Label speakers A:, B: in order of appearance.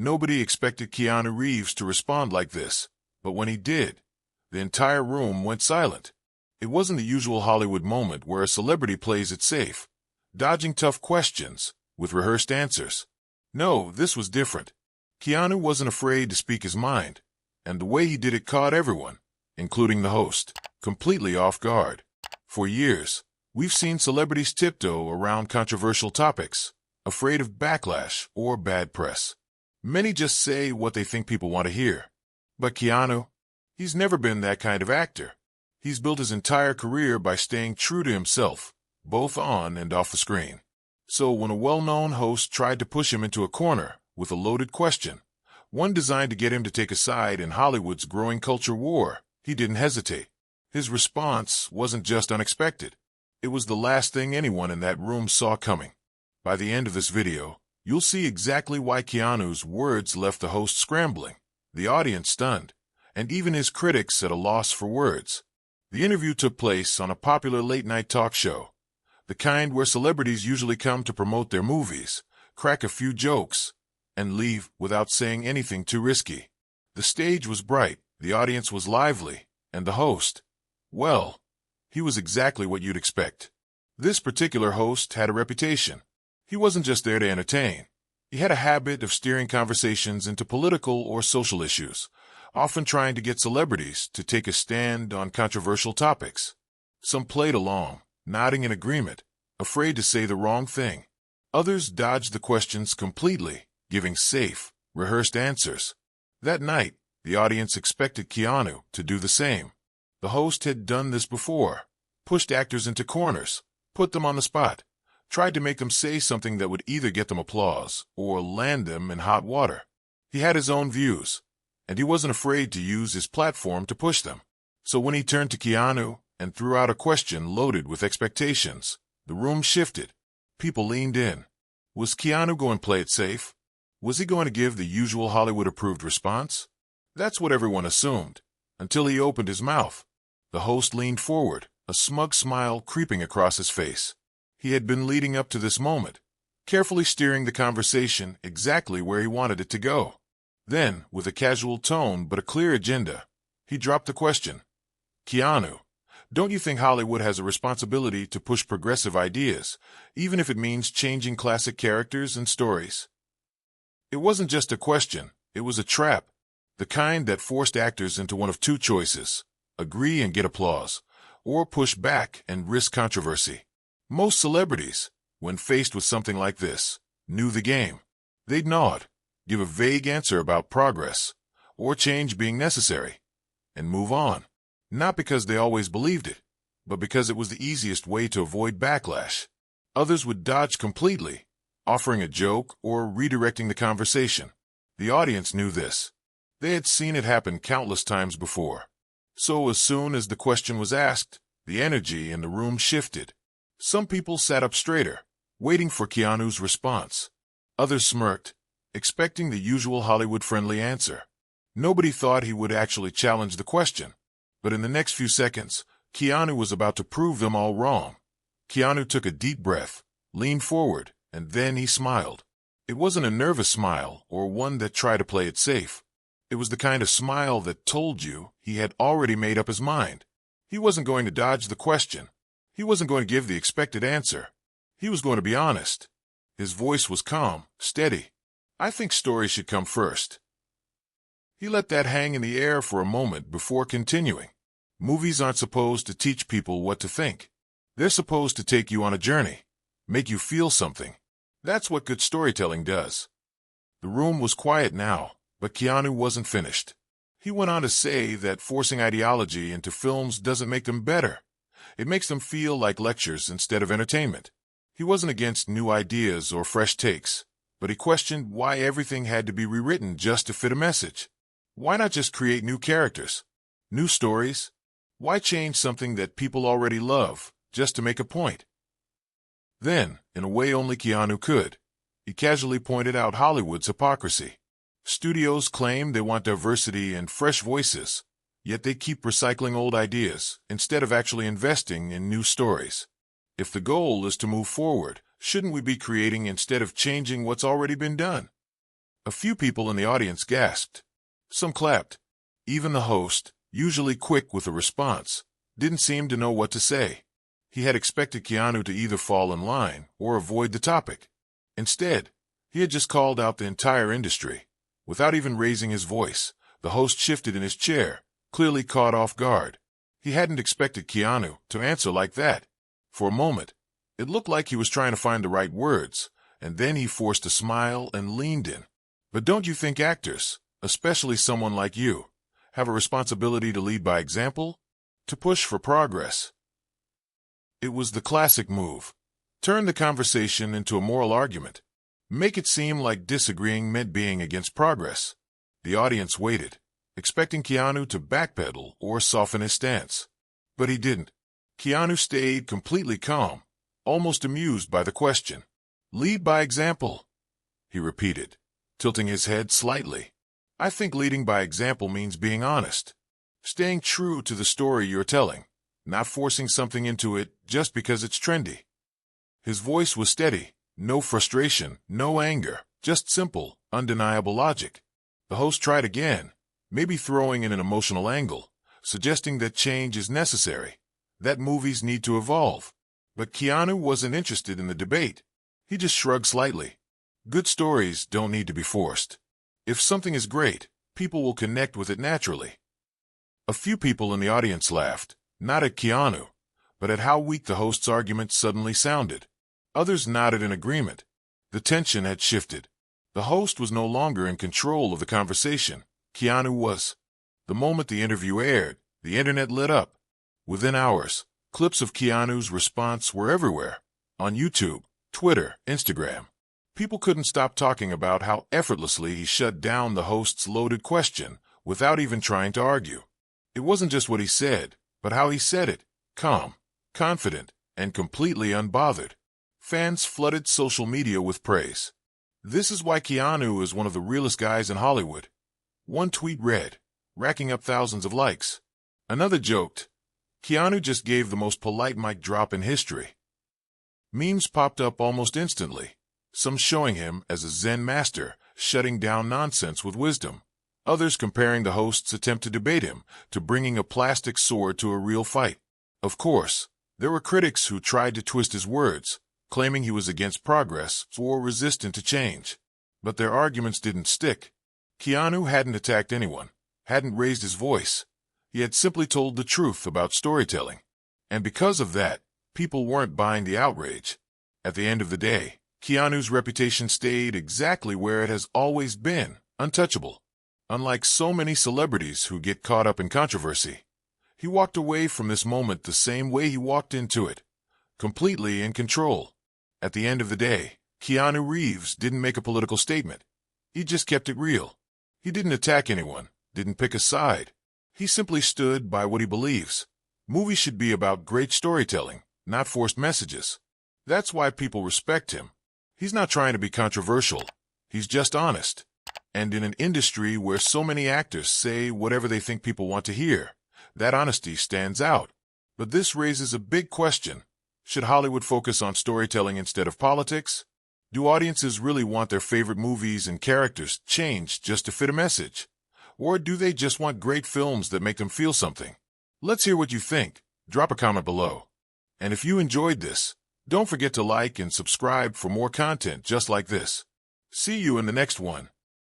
A: Nobody expected Keanu Reeves to respond like this, but when he did, the entire room went silent. It wasn't the usual Hollywood moment where a celebrity plays it safe, dodging tough questions with rehearsed answers. No, this was different. Keanu wasn't afraid to speak his mind, and the way he did it caught everyone, including the host, completely off guard. For years, we've seen celebrities tiptoe around controversial topics, afraid of backlash or bad press. Many just say what they think people want to hear. But Keanu, he's never been that kind of actor. He's built his entire career by staying true to himself, both on and off the screen. So when a well-known host tried to push him into a corner with a loaded question, one designed to get him to take a side in Hollywood's growing culture war, he didn't hesitate. His response wasn't just unexpected. It was the last thing anyone in that room saw coming. By the end of this video, you'll see exactly why Keanu's words left the host scrambling, the audience stunned, and even his critics at a loss for words. The interview took place on a popular late-night talk show, the kind where celebrities usually come to promote their movies, crack a few jokes, and leave without saying anything too risky. The stage was bright, the audience was lively, and the host, well, he was exactly what you'd expect. This particular host had a reputation. He wasn't just there to entertain. He had a habit of steering conversations into political or social issues, often trying to get celebrities to take a stand on controversial topics. Some played along, nodding in agreement, afraid to say the wrong thing. Others dodged the questions completely, giving safe, rehearsed answers. That night, the audience expected Keanu to do the same. The host had done this before, pushed actors into corners, put them on the spot, tried to make them say something that would either get them applause or land them in hot water. He had his own views, and he wasn't afraid to use his platform to push them. So when he turned to Keanu and threw out a question loaded with expectations, the room shifted. People leaned in. Was Keanu going to play it safe? Was he going to give the usual Hollywood-approved response? That's what everyone assumed, until he opened his mouth. The host leaned forward, a smug smile creeping across his face. He had been leading up to this moment, carefully steering the conversation exactly where he wanted it to go. Then, with a casual tone but a clear agenda, he dropped the question. Keanu, don't you think Hollywood has a responsibility to push progressive ideas, even if it means changing classic characters and stories? It wasn't just a question, it was a trap, the kind that forced actors into one of two choices: agree and get applause, or push back and risk controversy. Most celebrities, when faced with something like this, knew the game. They'd nod, give a vague answer about progress, or change being necessary, and move on. Not because they always believed it, but because it was the easiest way to avoid backlash. Others would dodge completely, offering a joke or redirecting the conversation. The audience knew this. They had seen it happen countless times before. So as soon as the question was asked, the energy in the room shifted. Some people sat up straighter, waiting for Keanu's response. Others smirked, expecting the usual Hollywood-friendly answer. Nobody thought he would actually challenge the question. But in the next few seconds, Keanu was about to prove them all wrong. Keanu took a deep breath, leaned forward, and then he smiled. It wasn't a nervous smile or one that tried to play it safe. It was the kind of smile that told you he had already made up his mind. He wasn't going to dodge the question. He wasn't going to give the expected answer. He was going to be honest. His voice was calm, steady. I think stories should come first. He let that hang in the air for a moment before continuing. Movies aren't supposed to teach people what to think. They're supposed to take you on a journey, make you feel something. That's what good storytelling does. The room was quiet now, but Keanu wasn't finished. He went on to say that forcing ideology into films doesn't make them better. It makes them feel like lectures instead of entertainment. He wasn't against new ideas or fresh takes, but he questioned why everything had to be rewritten just to fit a message. Why not just create new characters, new stories? Why change something that people already love just to make a point? Then, in a way only Keanu could, he casually pointed out Hollywood's hypocrisy. Studios claim they want diversity and fresh voices, yet they keep recycling old ideas instead of actually investing in new stories. If the goal is to move forward, shouldn't we be creating instead of changing what's already been done? A few people in the audience gasped. Some clapped. Even the host, usually quick with a response, didn't seem to know what to say. He had expected Keanu to either fall in line or avoid the topic. Instead, he had just called out the entire industry. Without even raising his voice, the host shifted in his chair, clearly caught off guard. He hadn't expected Keanu to answer like that. For a moment, it looked like he was trying to find the right words, and then he forced a smile and leaned in. But don't you think actors, especially someone like you, have a responsibility to lead by example? To push for progress? It was the classic move. Turn the conversation into a moral argument. Make it seem like disagreeing meant being against progress. The audience waited, expecting Keanu to backpedal or soften his stance. But he didn't. Keanu stayed completely calm, almost amused by the question. Lead by example, he repeated, tilting his head slightly. I think leading by example means being honest. Staying true to the story you're telling, not forcing something into it just because it's trendy. His voice was steady, no frustration, no anger, just simple, undeniable logic. The host tried again, maybe throwing in an emotional angle, suggesting that change is necessary, that movies need to evolve. But Keanu wasn't interested in the debate. He just shrugged slightly. Good stories don't need to be forced. If something is great, people will connect with it naturally. A few people in the audience laughed, not at Keanu, but at how weak the host's argument suddenly sounded. Others nodded in agreement. The tension had shifted. The host was no longer in control of the conversation. Keanu was. The moment the interview aired, the internet lit up. Within hours, clips of Keanu's response were everywhere. On YouTube, Twitter, Instagram. People couldn't stop talking about how effortlessly he shut down the host's loaded question without even trying to argue. It wasn't just what he said, but how he said it. Calm, confident, and completely unbothered. Fans flooded social media with praise. This is why Keanu is one of the realest guys in Hollywood. One tweet read, racking up thousands of likes. Another joked, Keanu just gave the most polite mic drop in history. Memes popped up almost instantly, some showing him as a Zen master, shutting down nonsense with wisdom. Others comparing the host's attempt to debate him to bringing a plastic sword to a real fight. Of course, there were critics who tried to twist his words, claiming he was against progress or resistant to change. But their arguments didn't stick. Keanu hadn't attacked anyone, hadn't raised his voice. He had simply told the truth about storytelling. And because of that, people weren't buying the outrage. At the end of the day, Keanu's reputation stayed exactly where it has always been, untouchable. Unlike so many celebrities who get caught up in controversy, he walked away from this moment the same way he walked into it, completely in control. At the end of the day, Keanu Reeves didn't make a political statement. He just kept it real. He didn't attack anyone, didn't pick a side. He simply stood by what he believes. Movies should be about great storytelling, not forced messages. That's why people respect him. He's not trying to be controversial. He's just honest. And in an industry where so many actors say whatever they think people want to hear, that honesty stands out. But this raises a big question. Should Hollywood focus on storytelling instead of politics? Do audiences really want their favorite movies and characters changed just to fit a message? Or do they just want great films that make them feel something? Let's hear what you think. Drop a comment below. And if you enjoyed this, don't forget to like and subscribe for more content just like this. See you in the next one.